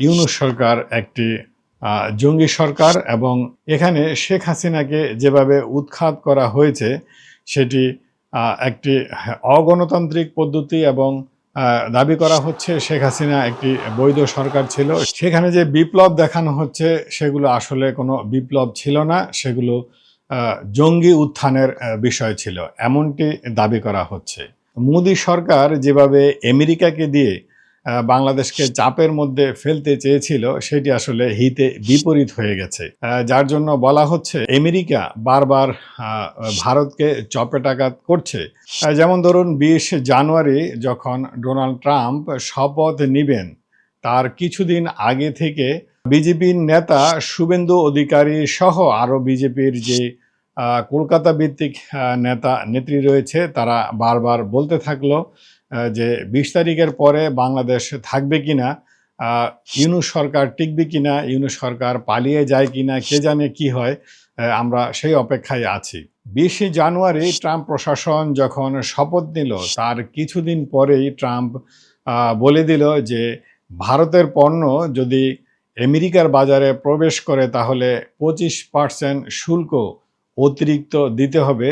ইউনূস সরকার একটি জঙ্গি সরকার এবং এখানে শেখ হাসিনাকে যেভাবে উৎখাত করা হয়েছে সেটি একটি অগণতান্ত্রিক পদ্ধতি এবং দাবি করা হচ্ছে শেখ হাসিনা একটি বৈধ সরকার ছিল। সেখানে যে বিপ্লব দেখানো হচ্ছে সেগুলো আসলে কোনো বিপ্লব ছিল না, সেগুলো জঙ্গি উত্থানের বিষয় ছিল, এমনটি দাবি করা হচ্ছে। মোদি সরকার যেভাবে আমেরিকাকে দিয়ে বাংলাদেশকে চাপের মধ্যে ফেলতে চেয়েছিল সেটি আসলে হিতে বিপরীত হয়ে গেছে, যার জন্য বলা হচ্ছে আমেরিকা বারবার ভারতকে চপেটাঘাত করছে। যেমন ধরুন 20 জানুয়ারি যখন ডোনাল্ড ট্রাম্প শপথ নেবেন তার কিছুদিন আগে থেকে বিজেপির নেতা শুভেন্দু অধিকারী সহ আরও বিজেপির যে কলকাতা ভিত্তিক নেত্রী রয়েছে তারা বারবার বলতে থাকলো যে 20 তারিখের পরে বাংলাদেশ থাকবে কিনা, ইউনূস সরকার টিকবে কিনা, ইউনূস সরকার পালিয়ে যায় কিনা, কে জানে কি হয়, আমরা সেই অপেক্ষায় আছি। 20 জানুয়ারি ট্রাম্প প্রশাসন যখন শপথ নিল তার কিছুদিন পরেই ট্রাম্প বলে দিল যে ভারতের পণ্য যদি আমেরিকার বাজারে প্রবেশ করে তাহলে 25% শুল্ক অতিরিক্ত দিতে হবে।